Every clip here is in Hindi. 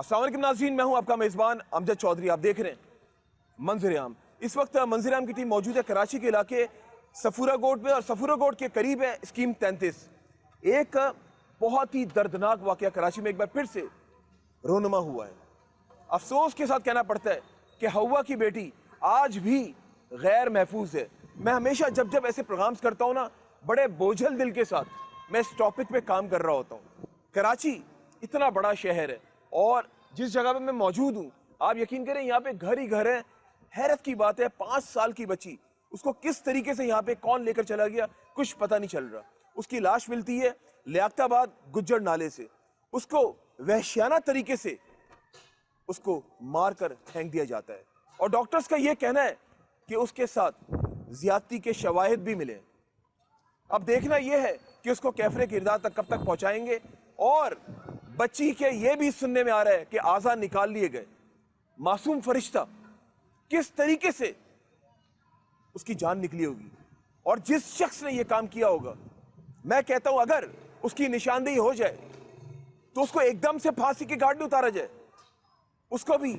अस्सलाम वालेकुम नाज़रीन, मैं हूं आपका मेज़बान अमजद चौधरी। आप देख रहे हैं मंजर आम। इस वक्त मंजर आम की टीम मौजूद है कराची के इलाके सफूरा गोट में, और सफूरा गोट के करीब है स्कीम 33। एक बहुत ही दर्दनाक वाक़या कराची में एक बार फिर से रोनुमा हुआ है। अफसोस के साथ कहना पड़ता है कि हवा की बेटी आज भी गैर महफूज है। मैं हमेशा जब जब ऐसे प्रोग्राम्स करता हूँ ना, बड़े बोझल दिल के साथ मैं इस टॉपिक पे काम कर रहा होता हूँ। कराची इतना बड़ा शहर है और जिस जगह पे मैं मौजूद हूँ, आप यकीन करें यहाँ पे घर ही घर है। हैरत की बात है, 5 साल की बच्ची, उसको किस तरीके से यहाँ पे कौन लेकर चला गया कुछ पता नहीं चल रहा। उसकी लाश मिलती है लियाकताबाद गुज्जर नाले से। उसको वहशियाना तरीके से उसको मारकर फेंक दिया जाता है और डॉक्टर्स का यह कहना है कि उसके साथ ज्यादती के शवाहिद भी मिले। अब देखना यह है कि उसको कैफरे किरदार तक कब तक पहुंचाएंगे। और बच्ची के ये भी सुनने में आ रहा है कि आज़ाद निकाल लिए गए। मासूम फरिश्ता, किस तरीके से उसकी जान निकली होगी और जिस शख्स ने यह काम किया होगा, मैं कहता हूं अगर उसकी निशानदेही हो जाए तो उसको एकदम से फांसी की घाट में उतारा जाए, उसको भी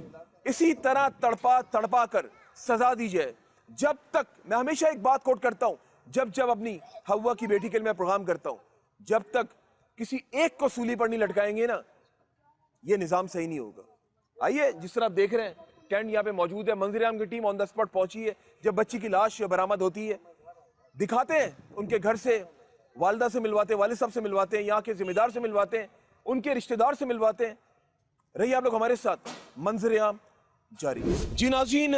इसी तरह तड़पा तड़पा कर सजा दी जाए। जब तक, मैं हमेशा एक बात कोट करता हूं जब जब अपनी हवा की बेटी के लिए मैं प्रोग्राम करता हूं, जब तक किसी एक को सूली पर नहीं लटकाएंगे ना, ये निजाम सही नहीं होगा। आइए, जिस तरह आप देख रहे हैं टेंट यहाँ पे मौजूद है, मंजर आम की टीम ऑन द स्पॉट पहुंची है। जब बच्ची की लाश बरामद होती है, दिखाते हैं उनके घर से, वालिदा से मिलवाते हैं, वालिद साहब से मिलवाते हैं, यहाँ के जिम्मेदार से मिलवाते हैं, उनके रिश्तेदार से मिलवाते हैं। रहिए आप लोग हमारे साथ, मंजर आम जारी। जी नाज़रीन,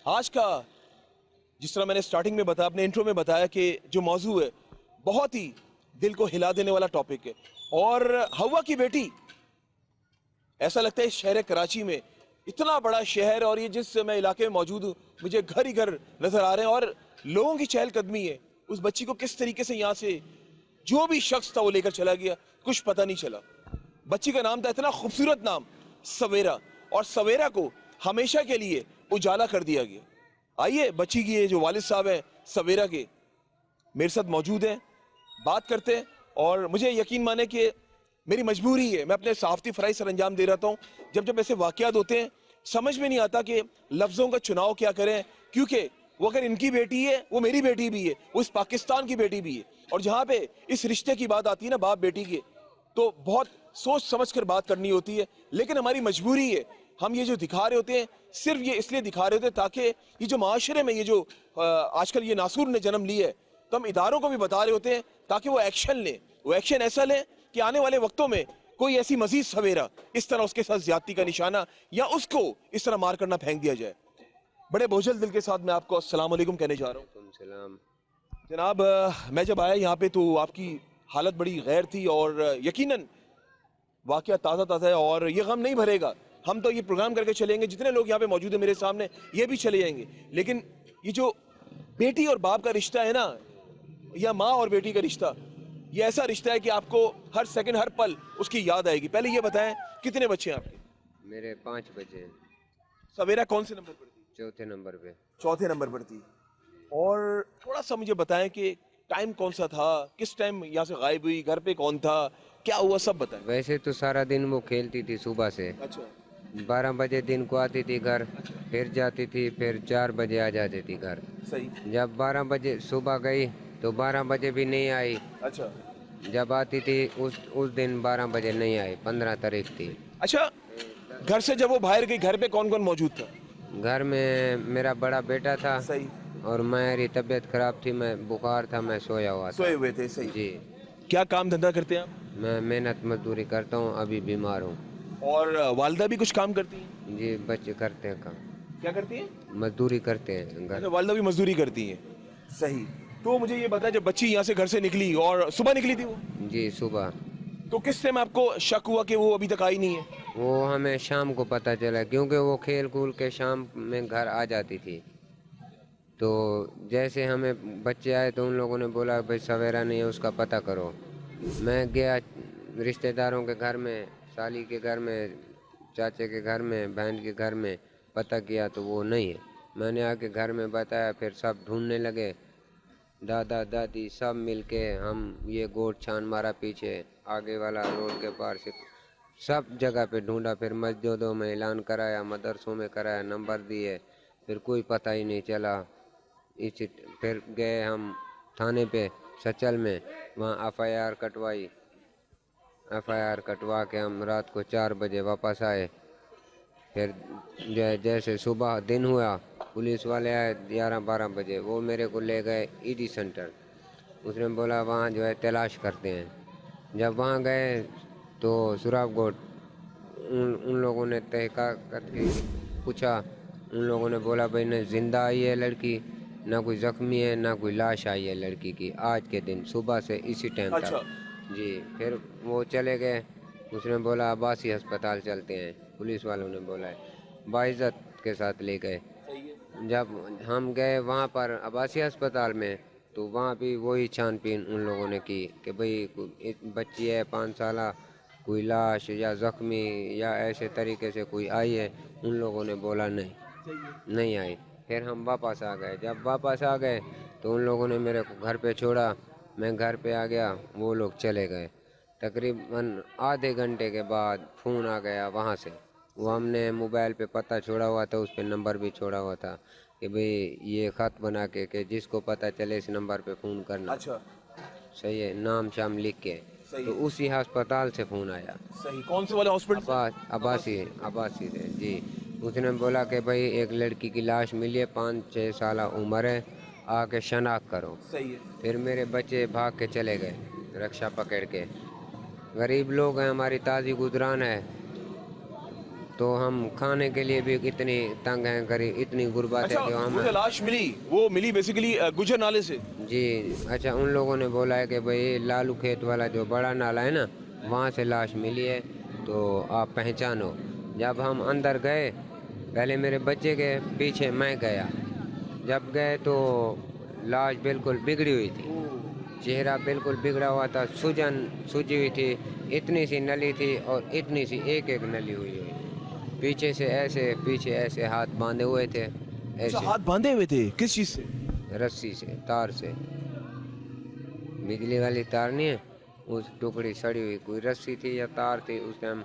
आज का जिस तरह मैंने स्टार्टिंग में बताया, अपने इंट्रो में बताया कि जो मौजू है बहुत ही दिल को हिला देने वाला टॉपिक है। और हवा की बेटी, ऐसा लगता है इस शहर कराची में, इतना बड़ा शहर और ये जिस मैं इलाके में मौजूद हूँ, मुझे घर ही घर नजर आ रहे हैं और लोगों की चहलकदमी है। उस बच्ची को किस तरीके से यहाँ से जो भी शख्स था वो लेकर चला गया, कुछ पता नहीं चला। बच्ची का नाम था, इतना खूबसूरत नाम, सवेरा, और सवेरा को हमेशा के लिए उजाला कर दिया गया। आइए, बच्ची की जो वालिद साहब हैं सवेरा के, मेरे साथ मौजूद हैं, बात करते हैं। और मुझे यकीन माने कि मेरी मजबूरी है, मैं अपने सहाफ़ती फ़राइज़ सर अंजाम दे रहता हूँ। जब जब ऐसे वाक़यात होते हैं समझ में नहीं आता कि लफ्ज़ों का चुनाव क्या करें, क्योंकि वो अगर इनकी बेटी है, वो मेरी बेटी भी है, वो इस पाकिस्तान की बेटी भी है। और जहाँ पे इस रिश्ते की बात आती है ना, बाप बेटी के, तो बहुत सोच समझ कर बात करनी होती है। लेकिन हमारी मजबूरी है, हम ये जो दिखा रहे होते हैं सिर्फ ये इसलिए दिखा रहे होते हैं ताकि ये जो माशरे में ये जो आजकल ये नासूर ने जन्म लिया है, तो हम इदारों को भी बता रहे होते हैं ताकि वो एक्शन लें। वो एक्शन ऐसा लें कि आने वाले वक्तों में कोई ऐसी मजीद सवेरा इस तरह उसके साथ ज्यादती का निशाना या उसको इस तरह मार करना फेंक दिया जाए। बड़े बोझल दिल के साथ मैं आपको अस्सलाम वालेकुम कहने जा रहा हूँ। जनाब, मैं जब आया यहाँ पे तो आपकी हालत बड़ी गैर थी और यकीनन वाकया ताज़ा ताज़ा है और ये गम नहीं भरेगा। हम तो ये प्रोग्राम करके चलेंगे, जितने लोग यहाँ पे मौजूद है मेरे सामने ये भी चले जाएंगे। लेकिन ये जो बेटी और बाप का रिश्ता है ना, या माँ और बेटी का रिश्ता, ये ऐसा रिश्ता है कि आपको हर सेकंड हर पल उसकी याद आएगी। पहले ये बताएं, कितने बच्चे हैं आपके? मेरे 5 बच्चे हैं। सवेरा कौन से नंबर पर थी? चौथे नंबर पे। चौथे नंबर पर थी। और थोड़ा सा मुझे बताएं कि टाइम कौन सा था, किस टाइम यहाँ से गायब हुई, घर पे कौन था, क्या हुआ, सब बताएं। वैसे तो सारा दिन वो खेलती थी सुबह से। अच्छा। 12 बजे दिन को आती थी घर, फिर जाती थी, फिर 4 बजे आ जाती थी घर। सही। जब 12 बजे सुबह गई तो 12 बजे भी नहीं आई। अच्छा। जब आती थी उस दिन 12 बजे नहीं आई, 15 तारीख थी। अच्छा, घर से जब वो बाहर गई, घर पे कौन कौन मौजूद था? घर में मेरा बड़ा बेटा था। सही। और मेरी तबीयत खराब थी, मैं बुखार था, मैं सोया हुआ था। सोए हुए थे। सही जी। क्या काम धंधा करते हैं आप? मैं मेहनत मजदूरी करता हूँ, अभी बीमार हूँ। और वालदा भी कुछ काम करती हैं? जी, बच्चे करते हैं काम। क्या करती हैं? मजदूरी करते हैं घर। अच्छा, वालदा भी मजदूरी करती हैं। सही। तो मुझे ये बताया, जब बच्ची यहाँ से घर से निकली और सुबह निकली थी वो? जी, सुबह। तो किस टाइम आपको शक हुआ कि वो अभी तक आई नहीं है? वो हमें शाम को पता चला, क्योंकि वो खेल कूल के शाम में घर आ जाती थी। तो जैसे हमें बच्चे आए तो उन लोगों ने बोला भाई सवेरा नहीं है, उसका पता करो। मैं गया रिश्तेदारों के घर में, साली के घर में, चाचे के घर में, बहन के घर में, पता किया तो वो नहीं है। मैंने आके घर में बताया, फिर सब ढूंढने लगे, दादा दादी सब मिलके। हम ये गोट छान मारा पीछे, आगे वाला रोड के पार से सब जगह पे ढूंढा, फिर मस्जिदों में ऐलान कराया, मदरसों में कराया, नंबर दिए, फिर कोई पता ही नहीं चला। इसी फिर गए हम थाने पे सचल में, वहाँ FIR कटवाई। FIR कटवा के हम रात को 4 बजे वापस आए। फिर जैसे सुबह दिन हुआ, पुलिस वाले आए 11-12 बजे, वो मेरे को ले गए ED सेंटर। उसने बोला वहाँ जो है तलाश करते हैं। जब वहाँ गए तो सुराबगोट उन लोगों ने तहकीकात करके पूछा। उन लोगों ने बोला भाई न जिंदा आई है लड़की, ना कोई ज़ख्मी है, ना कोई लाश आई है लड़की की आज के दिन सुबह से इसी टाइम अच्छा। तक। जी फिर वो चले गए। उसने बोला अब्बासी अस्पताल चलते हैं, पुलिस वालों ने बोला है, बाइज़्ज़त के साथ ले गए। जब हम गए वहाँ पर अब्बासी अस्पताल में, तो वहाँ भी वही छानबीन उन लोगों ने की कि भाई बच्ची है 5 साल, कोई लाश या ज़ख्मी या ऐसे तरीके से कोई आई है। उन लोगों ने बोला नहीं आई। फिर हम वापस आ गए। जब वापस आ गए तो उन लोगों ने मेरे को घर पे छोड़ा, मैं घर पे आ गया, वो लोग चले गए। तकरीबन आधे घंटे के बाद फ़ोन आ गया वहाँ से। वो हमने मोबाइल पे पता छोड़ा हुआ था, उस पर नंबर भी छोड़ा हुआ था कि भाई ये ख़त बना के कि जिसको पता चले इस नंबर पे फ़ोन करना। अच्छा, सही है, नाम शाम लिख के। तो उसी अस्पताल से फ़ोन आया। सही। कौन से वाले हॉस्पिटल? अब्बासी से जी। उसने बोला कि भाई एक लड़की की लाश मिली है, 5-6 साल उम्र है, आके शनाख्त करो। सही है। फिर मेरे बच्चे भाग के चले गए रक्षा पकड़ के। गरीब लोग हैं, हमारी ताज़ी गुजरान है, तो हम खाने के लिए भी इतनी तंग हैं, गरीब इतनी गुर्बत अच्छा, है कि हम। वो जो लाश मिली वो मिली बेसिकली गुजर नाले से? जी अच्छा, उन लोगों ने बोला है कि भाई लालू खेत वाला जो बड़ा नाला है ना, वहाँ से लाश मिली है, तो आप पहचानो। जब हम अंदर गए, पहले मेरे बच्चे के पीछे मैं गया। जब गए तो लाश बिल्कुल बिगड़ी हुई थी, चेहरा बिल्कुल बिगड़ा हुआ था, सूजी हुई थी, इतनी सी नली थी और इतनी सी एक नली हुई। पीछे ऐसे हाथ बांधे हुए थे, अच्छा, ऐसे हाथ बांधे हुए थे किस चीज से? रस्सी से, तार से, बिजली वाली तार नहीं है, उस टुकड़ी सड़ी हुई कोई रस्सी थी या तार थी। उस टाइम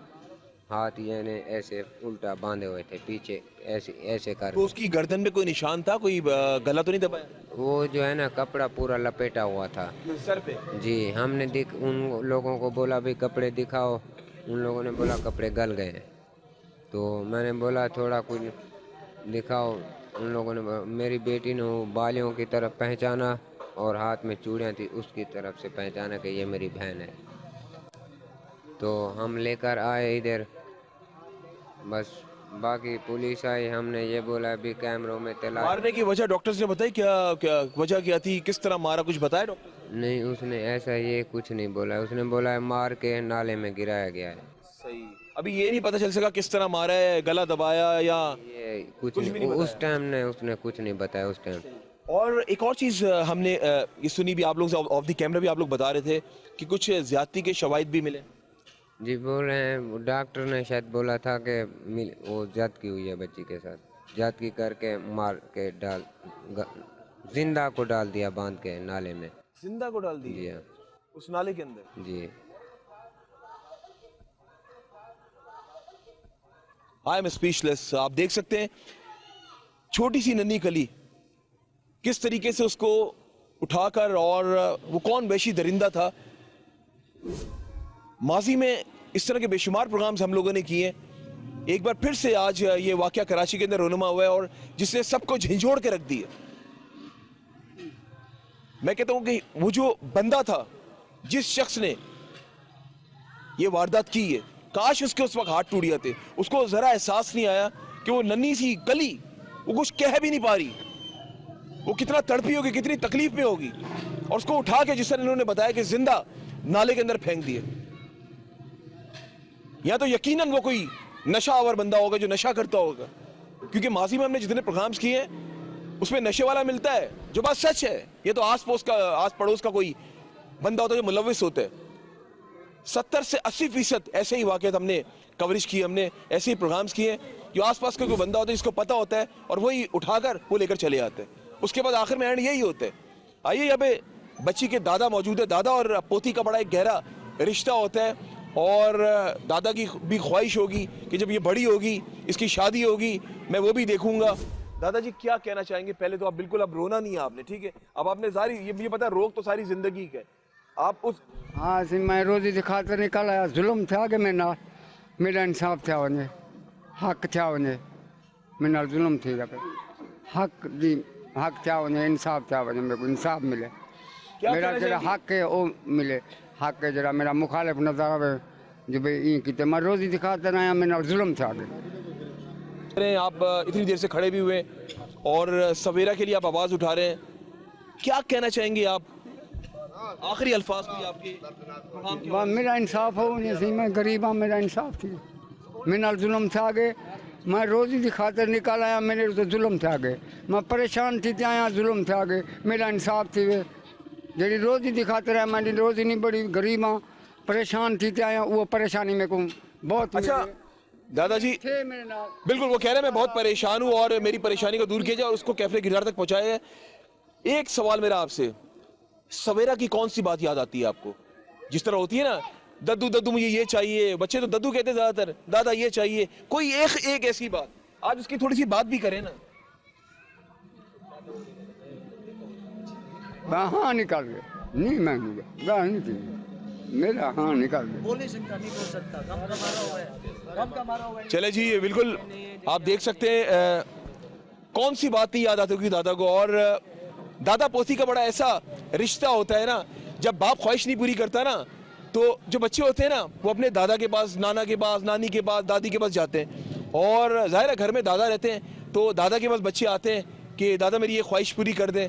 हाथ यानी ऐसे उल्टा बांधे हुए थे पीछे, ऐसे कर। तो उसकी गर्दन पे कोई निशान था? कोई गला तो नहीं दबाया? वो जो है ना कपड़ा पूरा लपेटा हुआ था सर पे? जी। हमने उन लोगों को बोला भाई कपड़े दिखाओ, उन लोगों ने बोला कपड़े गल गए हैं। तो मैंने बोला थोड़ा कुछ दिखाओ। उन लोगों ने मेरी बेटी ने वो बालियों की तरफ पहचाना और हाथ में चूड़ियाँ थी उसकी तरफ से पहचाना कि ये मेरी बहन है। तो हम लेकर आए इधर, बस बाकी पुलिस आई। हमने ये बोला अभी कैमरों में तलाश। मारने की वजह डॉक्टर्स ने बताई? क्या क्या वजह क्या थी, किस तरह मारा, कुछ बताया डॉक्टर? नहीं, उसने ऐसा ये कुछ नहीं बोला। उसने बोला है मार के नाले में गिराया गया है। सही। अभी ये नहीं पता चल सका किस तरह मारा है, गला दबाया या ये कुछ भी नहीं नहीं, बताया। उस टाइम ने उसने कुछ नहीं बताया उस टाइम। और एक और चीज हमने ये सुनी भी, आप लोग ऑफ द कैमरा भी आप लोग बता रहे थे कि कुछ ज्यादती के शवाहिद भी मिले। जी बोल रहे हैं, डॉक्टर ने शायद बोला था कि वो ज्यादती हुई है बच्ची के साथ, ज्यादती करके मार के जिंदा को डाल दिया बांध के नाले में। जिंदा को डाल जी दिया हाँ उस नाले के अंदर? जी। I am speechless. आप देख सकते हैं छोटी सी नन्ही कली किस तरीके से उसको उठाकर, और वो कौन वहशी दरिंदा था। माजी में इस तरह के बेशुमार प्रोग्राम्स हम लोगों ने किए। एक बार फिर से आज ये वाकया कराची के अंदर रोनुमा हुआ है और जिसने सबको झिंझोड़ के रख दिया। मैं कहता हूं कि वो जो बंदा था, जिस शख्स ने ये वारदात की है, काश उसके उस वक्त हाथ टूट जाते। उसको जरा एहसास नहीं आया कि वो नन्ही सी कली, वो कुछ कह भी नहीं पा रही, वो कितना तड़पी होगी, कितनी तकलीफ में होगी, और उसको उठा के जिस तरह इन्होंने बताया कि जिंदा नाले के अंदर फेंक दिए। या तो यकीनन वो कोई नशा आवर बंदा होगा जो नशा करता होगा, क्योंकि माजी में हमने जितने प्रोग्राम्स किए हैं उसमें नशे वाला मिलता है, जो बात सच है। ये तो आस पड़ोस का कोई बंदा होता है जो मुलविस होता है। 70 से 80% ऐसे ही वाकयात हमने कवरेज की, हमने ऐसे ही प्रोग्राम्स किए जो आसपास का कोई बंदा होता है जिसको पता होता है और वही उठाकर वो लेकर चले आते हैं। उसके बाद आखिर में एंड यही होता है। आइए, यहाँ पे बच्ची के दादा मौजूद है। दादा और पोती का बड़ा एक गहरा रिश्ता होता है और दादा की भी ख्वाहिश होगी कि जब ये बड़ी होगी, इसकी शादी होगी, मैं वो भी देखूंगा। दादाजी क्या कहना चाहेंगे? पहले तो आप बिल्कुल, अब रोना नहीं है आपने, ठीक है? अब आपने सारी ये पता है, रोग तो सारी जिंदगी का है। आप उस हाँ सी मैं रोजी दी ख़ातिर निकल आया, जुल्म थिया के मेरे नाल, मेरा इंसाफ थिया वञे, हक थिया वञे, मेरे नाल जुल्म थी गया, हक थिया वञे, इंसाफ थिया वञे, मेरे को इंसाफ मिले, मेरा जरा हक है वो मिले, हक है जरा मेरा मुखालिफ नजर आवे जो भाई ई किते मैं रोजी दी ख़ातिर आया, मेरे नाल जुल्म थिया गया। आप इतनी देर से खड़े भी हुए और सवेरा के लिए आप आवाज उठा रहे हैं, क्या कहना चाहेंगे आप? आखिरी अल्फाज भी आपके। मेरा इंसाफ हो नहीं सी, मैं गरीब हाँ, मेरा इंसाफ थी, मेरे नाल जुल्म थिया गए, मैं रोजी की खातिर निकल आया, मेरे तो जुल्म थिया गए, मैं परेशान थी आया, जुल्म थिया गए, मेरा इंसाफ थी वे जी रोजी की खातिर है, मैं रोजी नहीं बड़ी गरीब हाँ, परेशान थी आया, वो परेशानी मेरे को बहुत। अच्छा दादाजी बिल्कुल, वो कह रहे हैं मैं बहुत परेशान हूँ और मेरी परेशानी को दूर किया जाए और उसको कैफे किरदार तक पहुंचाया जाए। एक सवाल मेरा आपसे, सवेरा की कौन सी बात याद आती है आपको? जिस तरह होती है ना, दद्दू दद्दू मुझे ये चाहिए, बच्चे तो दद्दू कहते हैं ज्यादातर, दादा ये चाहिए, कोई एक ऐसी बात आज उसकी थोड़ी सी बात भी करें ना। हाँ निकाल गए, नहीं मांगूंगा, नहीं चाहिए मेरा, हाँ निकाल गए। बोल नहीं सकता, नहीं बोल सकता, गम का मारा हुआ है, गम का मारा हुआ है। चले जी, बिल्कुल आप देख सकते हैं कौन सी बात नहीं याद आती होगी दादा को। और दादा पोती का बड़ा ऐसा रिश्ता होता है ना, जब बाप ख्वाहिश नहीं पूरी करता ना, तो जो बच्चे होते हैं ना, वो अपने दादा के पास, नाना के पास, नानी के पास, दादी के पास जाते हैं। और जाहिर है घर में दादा रहते हैं तो दादा के पास बच्चे आते हैं कि दादा मेरी ये ख्वाहिश पूरी कर दें,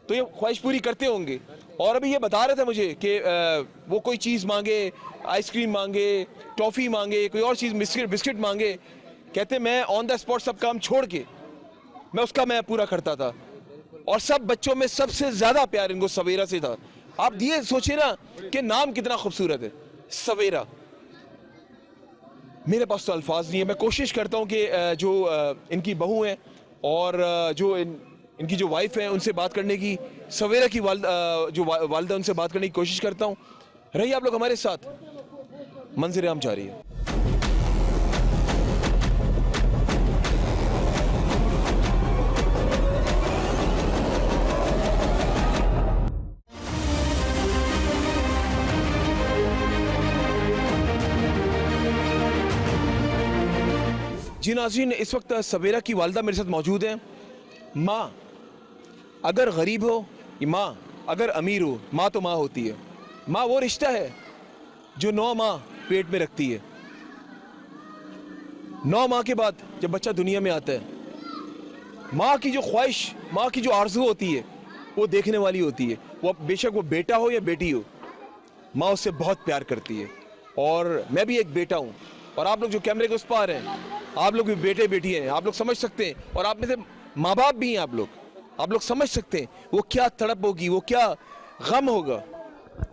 तो ये ख्वाहिश पूरी करते होंगे। और अभी ये बता रहे थे मुझे कि वो कोई चीज़ मांगे, आइसक्रीम मांगे, टॉफ़ी मांगे, कोई और चीज़, बिस्किट मांगे, कहते मैं ऑन द स्पॉट सब काम छोड़ के मैं पूरा करता था। और सब बच्चों में सबसे ज़्यादा प्यार इनको सवेरा से था। आप ये सोचिए ना कि नाम कितना खूबसूरत है, सवेरा। मेरे पास तो अल्फाज नहीं है, मैं कोशिश करता हूँ कि जो इनकी बहू हैं और जो इनकी जो वाइफ है उनसे बात करने की, सवेरा की वालिदा उनसे बात करने की कोशिश करता हूँ। रहिए आप लोग हमारे साथ, मंज़िर आम जारी है। जी नाज़रीन, इस वक्त सवेरा की वालिदा मेरे साथ मौजूद हैं। माँ अगर गरीब हो, माँ अगर अमीर हो, माँ तो माँ होती है। माँ वो रिश्ता है जो 9 माह पेट में रखती है। 9 माह के बाद जब बच्चा दुनिया में आता है, माँ की जो ख्वाहिश, माँ की जो आरज़ू होती है, वो देखने वाली होती है। वो बेशक वो बेटा हो या बेटी हो, माँ उससे बहुत प्यार करती है। और मैं भी एक बेटा हूँ, और आप लोग जो कैमरे के उस पार हैं, आप लोग भी बेटे बेटी हैं, आप लोग समझ सकते हैं। और आप में से माँ बाप भी हैं, आप लोग समझ सकते हैं वो क्या तड़प होगी, वो क्या गम होगा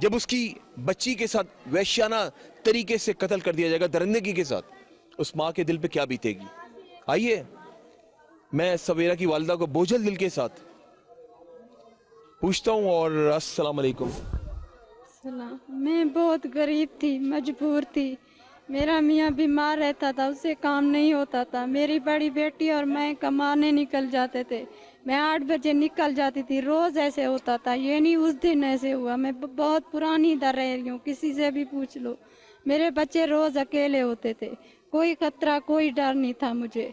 जब उसकी बच्ची के साथ वैश्याना तरीके से कत्ल कर दिया जाएगा, दरिंदगी के साथ। उस माँ के दिल पे क्या बीतेगी। आइए मैं सवेरा की वालिदा को बोझल दिल के साथ पूछता हूँ। और अस्सलाम वालेकुम। मैं बहुत गरीब थी, मजबूर थी, मेरा मियाँ बीमार रहता था, उससे काम नहीं होता था। मेरी बड़ी बेटी और मैं कमाने निकल जाते थे। मैं 8 बजे निकल जाती थी, रोज़ ऐसे होता था, ये नहीं उस दिन ऐसे हुआ। मैं बहुत पुरानी इधर रह रही हूँ, किसी से भी पूछ लो। मेरे बच्चे रोज़ अकेले होते थे, कोई खतरा कोई डर नहीं था मुझे।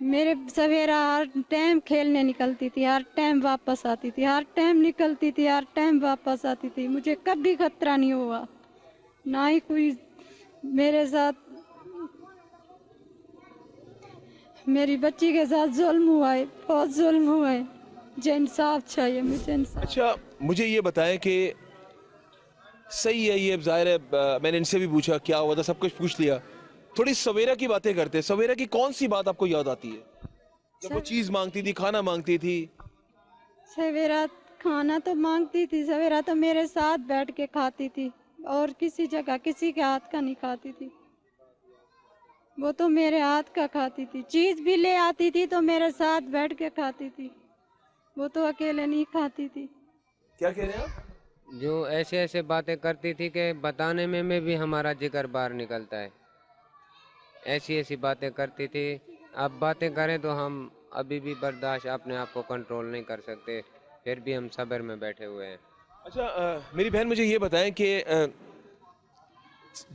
मेरे सवेरा हर टाइम खेलने निकलती थी, हर टाइम वापस आती थी, हर टाइम निकलती थी, हर टाइम वापस आती थी। मुझे कभी खतरा नहीं हुआ, ना ही कोई मेरे साथ, मेरी बच्ची के साथ जुल्म हुआ है, बहुत जुल्म हुआ है। मुझे इंसाफ चाहिए, मुझे इंसाफ। अच्छा मुझे ये बताएं कि सही है ये, जाहिर है मैंने इनसे भी पूछा क्या हुआ था, सब कुछ पूछ लिया। थोड़ी सवेरा की बातें करते हैं। सवेरा की कौन सी बात आपको याद आती है जब वो चीज मांगती थी, खाना मांगती थी? सवेरा खाना तो मांगती थी, सवेरा तो मेरे साथ बैठ के खाती थी, और किसी जगह किसी के हाथ का नहीं खाती थी। वो तो मेरे हाथ का खाती थी, चीज़ भी ले आती थी तो मेरे साथ बैठ के खाती थी, वो तो अकेले नहीं खाती थी। क्या कह रहे हैं आप? जो ऐसे ऐसे बातें करती थी कि बताने में भी हमारा जिगर बाहर निकलता है। ऐसी ऐसी बातें करती थी। अब बातें करें तो हम अभी भी बर्दाश्त अपने आप को कंट्रोल नहीं कर सकते, फिर भी हम सब्र में बैठे हुए हैं। अच्छा मेरी बहन मुझे ये बताएं कि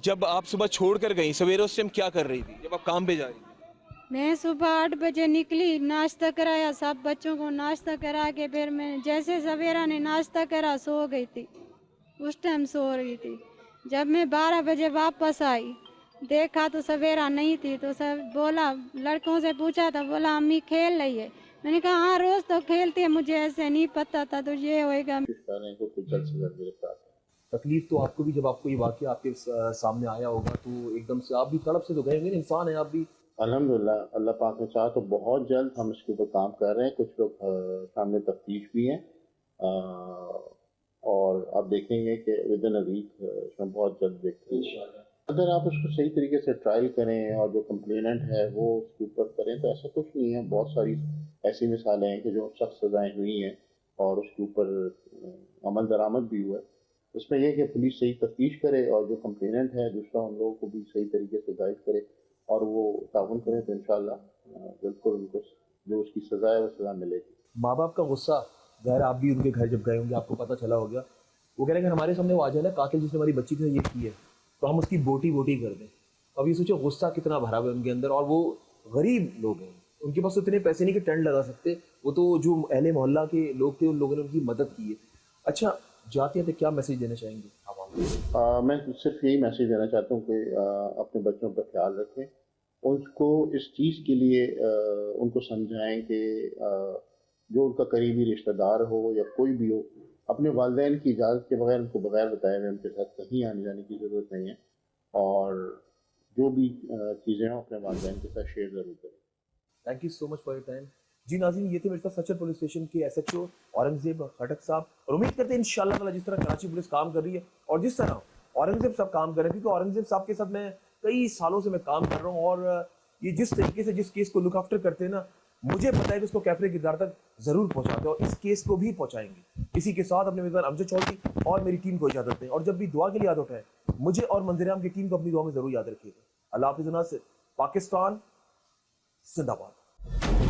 जब आप सुबह छोड़ कर गई सवेरे, उस टाइम क्या कर रही थी जब आप काम पे जा रही थी? मैं सुबह 8 बजे निकली, नाश्ता कराया, सब बच्चों को नाश्ता करा के फिर मैं जैसे सवेरा ने नाश्ता करा सो गई थी। उस टाइम सो रही थी। जब मैं 12 बजे वापस आई देखा तो सवेरा नहीं थी, तो सब बोला, लड़कों से पूछा था, बोला अम्मी खेल रही है। मैंने कहा हाँ रोज तो खेलते हैं, मुझे ऐसे नहीं पता था तो ये होएगा। तकलीफ तो आपको भी, जब आपको ये वाकया आपके सामने आया होगा तो एकदम से आप भी तड़प से तो गए होंगे, इंसान है आप भी। अल्हम्दुलिल्लाह, अल्लाह पाक ने चाहा तो बहुत जल्द हम इसके ऊपर काम कर रहे हैं। कुछ लोग सामने तफ्तीश भी हैं और आप देखेंगे कि विद इन अ वीक इसमें बहुत जल्द देखते हैं। अगर आप उसको सही तरीके से ट्रायल करें और जो कंप्लेनेंट है वो उसके ऊपर करें तो ऐसा कुछ नहीं है। बहुत सारी ऐसी मिसालें हैं कि जो सख्त सजाएँ हुई हैं और उसके ऊपर अमल दरामद भी हुआ है। उसमें यह कि पुलिस सही तफ्तीश करे और जो कंप्लेनेंट है दूसरा उन लोगों को भी सही तरीके से गाइड करे और वो ताउन करें तो इंशाल्लाह बिल्कुल उनको जो उसकी सज़ा है वो सज़ा मिलेगी। माँ बाप का गुस्सा, ज़ाहिर आप भी उनके घर जब गए होंगे आपको पता चला होगा, वो कह रहे हैं कि हमारे सामने वो आ जाए ना कातिल जिसने हमारी बच्ची के साथ ये की है तो हम उसकी बोटी बोटी कर दें। अब ये सोचो गुस्सा कितना भरा हुआ है उनके अंदर, और वो गरीब लोग हैं, उनके पास तो इतने पैसे नहीं कि टेंट लगा सकते। वो तो जो अहले मोहल्ला के लोग थे उन लोगों ने उनकी मदद की है। अच्छा जाते थे क्या मैसेज देना चाहेंगे आप? मैं सिर्फ यही मैसेज देना चाहता हूँ कि अपने बच्चों पर ख्याल रखें, उनको इस चीज़ के लिए उनको समझाएं कि जो उनका करीबी रिश्तेदार हो या कोई भी हो, अपने वालिदैन की इजाज़त के बगैर उनको बगैर बताए हुए उनके साथ कहीं आने जाने की ज़रूरत नहीं है और जो भी चीज़ें हों अपने वालिदैन के साथ शेयर ज़रूर करें। Thank you so much for your time. जी नाज़रीन, ये थे मेरे साथ सचर पुलिस स्टेशन के SHO औरंगजेब खटक साहब, और उम्मीद करते हैं इंशाल्लाह ताला जिस तरह कराची पुलिस काम कर रही है और जिस तरह औरंगजेब साहब काम कर रहे हैं, क्योंकि औरंगजेब साहब के साथ मैं कई सालों से मैं काम कर रहा हूँ और ये जिस तरीके से जिस केस को लुक आफ्टर करते हैं ना, मुझे पता है कि उसको कैफरे किरदार तक जरूर पहुंचाते हैं और इस केस को भी पहुंचाएंगे। इसी के साथ अपने मेजबान अमजद चौधरी और मेरी टीम को इजाजत दें, और जब भी दुआ के लिए याद उठाएं मुझे और मंजर आम की टीम को अपनी दुआ में जरूर याद रखिएगा। अल्लाह हाफिज़। पाकिस्तान जिंदाबाद।